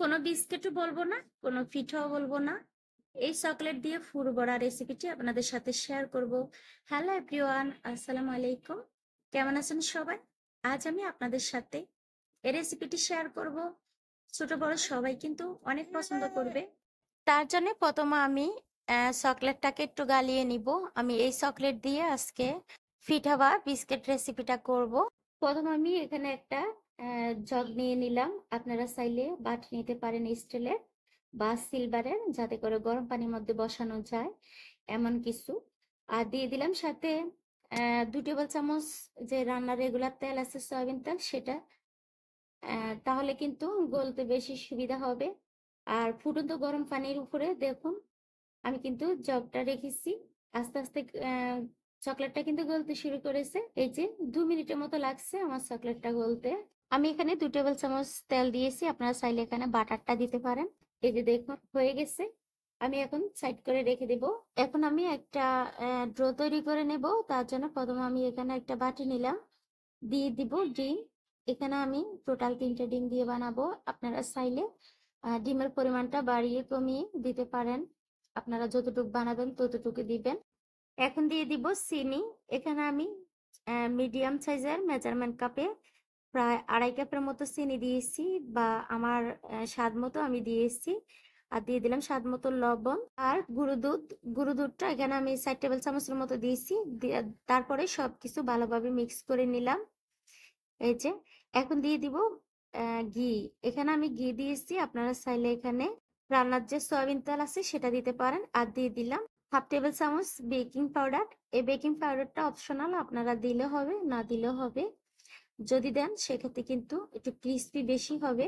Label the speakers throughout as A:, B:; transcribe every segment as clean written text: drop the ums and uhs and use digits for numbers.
A: কোনো বিস্কিটও বলবো না, কোনো পিঠাও বলবো না। এই চকলেট দিয়ে ফুড বড়া রেসিপিটি আপনাদের সাথে শেয়ার করব। হ্যালো এভরিওয়ান, আসসালামু আলাইকুম। কেমন আছেন সবাই? আজ আমি আপনাদের সাথে এই রেসিপিটি শেয়ার করব। ছোট বড় সবাই কিন্তু অনেক পছন্দ করবে। তার জন্য প্রথমে আমি চকলেটটাকে একটু গালিয়ে নিব। আমি এই চকলেট দিয়ে আজকে পিঠা বা বিস্কিট রেসিপিটা করব। প্রথম আমি এখানে একটা জগ নিয়ে নিলাম। আপনারা চাইলে বাটি নিতে পারেন স্টিলের বা সিলভারের, যাতে করে গরম পানির মধ্যে বসানো যায় এমন কিছু। আর দিয়ে দিলাম সাথে 2 টেবিল চামচ যে রান্নার রেগুলার তেল আছে, সয়াবিন তেল, সেটা। তাহলে কিন্তু গলতে বেশি সুবিধা হবে। আর ফুটন্ত গরম পানির উপরে দেখুন আমি কিন্তু জগটা রেখেছি। আস্তে আস্তে চকলেটটা কিন্তু গলতে শুরু করেছে। এই যে 2 মিনিটের মতো লাগছে আমার চকলেটটা গলতে। আমি এখানে 2 টেবিল চামচ তেল দিয়েছি, আপনারা চাইলে এখানে বাটারটা দিতে পারেন। এই যে দেখুন হয়ে গেছে। আমি এখন সাইড করে রেখে দেব। এখন আমি একটা ড্রো তৈরি করে নেব। তার জন্য প্রথমে আমি এখানে একটা বাটি নিলাম, দিয়ে দিব ডিম। এখানে আমি টোটাল 3টে ডিম দিয়ে বানাবো। আপনারা চাইলে ডিমের পরিমাণটা বাড়িয়ে কমিয়ে দিতে পারেন। আপনারা যতটুকু বানাবেন ততটুকু দিবেন। এখন দিয়ে দিব চিনি। এখানে আমি মিডিয়াম সাইজের মেজারমেন্ট কাপে প্রায় 2.5 কাপের মতো চিনি দিয়েছি, বা আমার স্বাদ মতো আমি দিয়েছি। আর দিয়ে দিলাম স্বাদ মতো লবণ আর গুঁড়ো দুধ। গুঁড়ো দুধটা এখানে আমি 4 টেবিল চামচের মতো দিয়েছি। তারপরে সবকিছু ভালোভাবে মিক্স করে নিলাম। এই যে এখন দিয়ে দিব ঘি। এখানে আমি ঘি দিয়েছি, আপনারা চাইলে এখানে রান্নার যে সয়াবিন তেল আছে সেটা দিতে পারেন। আর দিয়ে দিলাম 1/2 টেবিল চামচ বেকিং পাউডার। এই বেকিং পাউডারটা অপশনাল, আপনারা দিলে হবে, না দিলেও হবে। যদি দেন সেক্ষেত্রে কিন্তু একটু ক্রিস্পি বেশি হবে।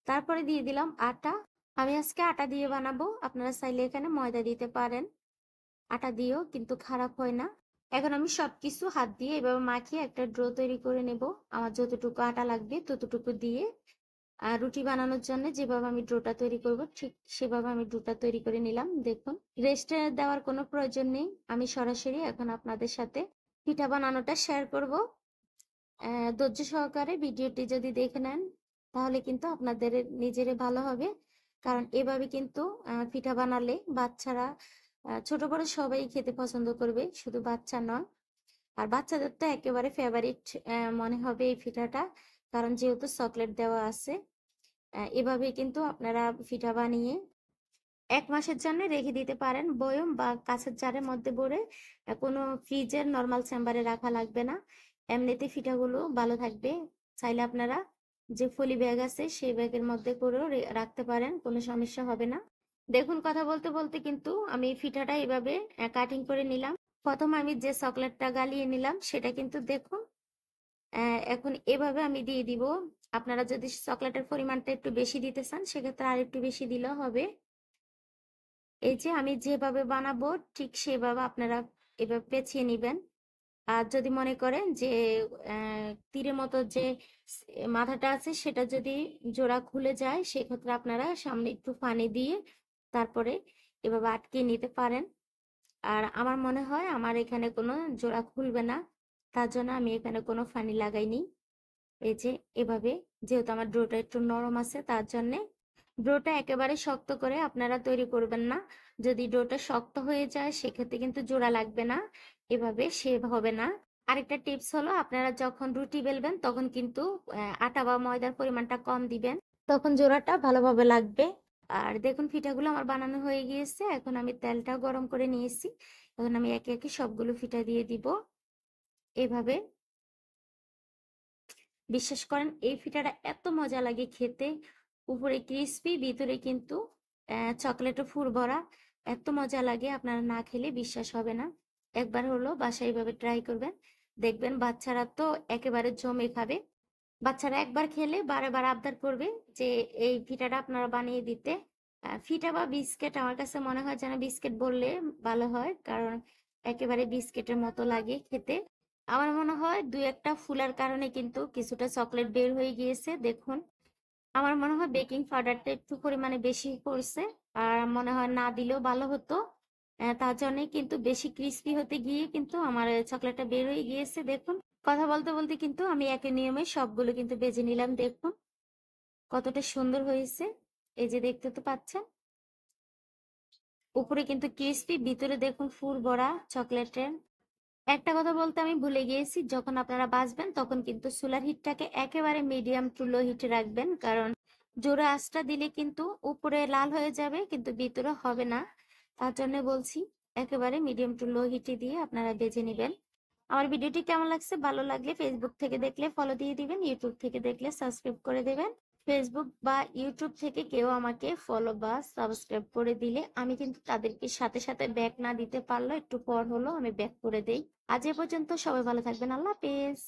A: তারপরে দিয়ে দিলাম আটা। আমি আজকে আটা দিয়ে বানাবো, আপনারা চাইলে এখানে ময়দা দিতে পারেন। আটা দিয়েও কিন্তু খারাপ হয় না। এখন আমি সবকিছু হাত দিয়ে এভাবে মাখিয়ে একটা ড্রো তৈরি করে নেব। আমার যতটুকু আটা লাগবে ততটুকু দিয়ে, আর রুটি বানানোর জন্য যেভাবে আমি ড্রোটা তৈরি করব ঠিক সেভাবে আমি ড্রোটা তৈরি করে নিলাম। দেখুন রেস্টে দেওয়ার কোনো প্রয়োজন নেই, আমি সরাসরি এখন আপনাদের সাথে পিঠা বানানোটা শেয়ার করব। ধৈর্য সহকারে ভিডিওটি যদি দেখে নেন তাহলে কিন্তু আপনাদের নিজেরই ভালো হবে। কারণ এভাবে কিন্তু পিঠা বানালে বাচ্চারা, ছোট বড় সবাই খেতে পছন্দ করবে, শুধু বাচ্চা নয়। আর বাচ্চাদের তো একেবারে ফেভারিট মনে হবে এই পিঠাটা, কারণ যেহেতু চকলেট দেওয়া আছে। এভাবে কিন্তু আপনারা পিঠা বানিয়ে 1 মাসের জন্য রেখে দিতে পারেন বয়ম বা কাঁচের জারের মধ্যে ভরে। কোনো ফ্রিজের নর্মাল চেম্বারে রাখা লাগবে না, এমনিতে পিঠাগুলো ভালো থাকবে। চাইলে আপনারা যে ফলি ব্যাগ আছে সেই ব্যাগের মধ্যে করেও রাখতে পারেন, কোনো সমস্যা হবে না। দেখুন কথা বলতে বলতে কিন্তু আমি পিঠাটা এভাবে কাটিং করে নিলাম। প্রথম আমি যে চকলেটটা গালিয়ে নিলাম সেটা কিন্তু দেখুন এখন এভাবে আমি দিয়ে দিব। আপনারা যদি চকলেটের পরিমাণটা একটু বেশি দিতে চান সেক্ষেত্রে আর একটু বেশি দিলেও হবে। এই যে আমি যেভাবে বানাবো ঠিক সেভাবে আপনারা এভাবে পেঁচিয়ে নিবেন। আর যদি মনে করেন যে তীরের মতো যে মাথাটা আছে সেটা যদি জোড়া খুলে যায় সেক্ষেত্রে আপনারা সামনে একটু পানি দিয়ে তারপরে এভাবে আটকে নিতে পারেন। আর আমার মনে হয় আমার এখানে কোনো জোড়া খুলবে না, তার জন্য আমি এখানে কোনো ফানি লাগাইনি। এই যে এভাবে, যেহেতু আমার ডোটা একটু নরম আছে তার জন্যে। ডোটা একেবারে শক্ত করে আপনারা তৈরি করবেন না। যদি ডোটা শক্ত হয়ে যায় সেক্ষেত্রে কিন্তু জোড়া লাগবে না, এভাবে শেপ হবে না। আরেকটা টিপস হলো, আপনারা যখন রুটি বেলবেন তখন কিন্তু আটা বা ময়দার পরিমাণটা কম দিবেন, তখন জোড়াটা ভালোভাবে লাগবে। আর দেখুন পিঠাগুলো আমার বানানো হয়ে গিয়েছে। এখন আমি তেলটা গরম করে নিয়েছি। এখন আমি একে একে সবগুলো পিঠা দিয়ে দিব এভাবে। বিশ্বাস করেন এই পিঠাটা এত মজা লাগে খেতে, উপরে ক্রিস্পি, ভিতরে কিন্তু চকলেটে ফুল ভরা। এত মজা লাগে, আপনারা না খেলে বিশ্বাস হবে না। একবার হলো বাসায় এইভাবে ট্রাই করবেন, দেখবেন বাচ্চারা তো একেবারে জমে খাবে। বাচ্চারা একবার খেলে বারে বার আবদার করবে যে এই পিঠাটা আপনারা বানিয়ে দিতে। পিঠা বা বিস্কিট, আমার কাছে মনে হয় যেন বিস্কিট বললে ভালো হয়, কারণ একেবারে বিস্কিটের মতো লাগে খেতে। আমার মনে হয় 2-1টা ফুলার কারণে কিন্তু কিছুটা চকলেট বের হয়ে গিয়েছে। দেখুন আমার মনে হয় বেকিং পাউডারটা একটু পরিমাণে বেশি পড়ছে, আর মনে হয় না দিলেও ভালো হতো। তার জন্যই কিন্তু বেশি ক্রিস্পি হতে গিয়ে কিন্তু আমার চকলেটটা বের হয়ে গিয়েছে। দেখুন কথা বলতে বলতে কিন্তু আমি একই নিয়মে সবগুলো কিন্তু বেজে নিলাম। দেখুন কতটা সুন্দর হয়েছে। এই যে দেখতে তো পাচ্ছেন, উপরে কিন্তু ক্রিস্পি, ভিতরে দেখুন ফুল ভরা চকলেটের। একটা কথা বলতে আমি ভুলে গিয়েছি, যখন আপনারা ভাজবেন তখন কিন্তু চুলার হিটটাকে একেবারে মিডিয়াম টু লো হিটে রাখবেন, কারণ জোরে আঁচটা দিলে কিন্তু উপরে লাল হয়ে যাবে কিন্তু ভিতরে হবে না। তার জন্য বলছি একেবারে মিডিয়াম টু লো হিটে দিয়ে আপনারা ভেজে নেবেন। আমার ভিডিওটি কেমন লাগছে? ভালো লাগলে ফেসবুক থেকে দেখলে ফলো দিয়ে দিবেন, ইউটিউব থেকে দেখলে সাবস্ক্রাইব করে দেবেন। ফেসবুক বা ইউটিউব থেকে কেউ আমাকে ফলো বা সাবস্ক্রাইব করে দিলে আমি কিন্তু তাদেরকে সাথে সাথে ব্যাক না দিতে পারলেও একটু পর হলো আমি ব্যাক করে দেই। আজ এ পর্যন্ত, সবাই ভালো থাকবেন। আল্লাহ হাফেজ।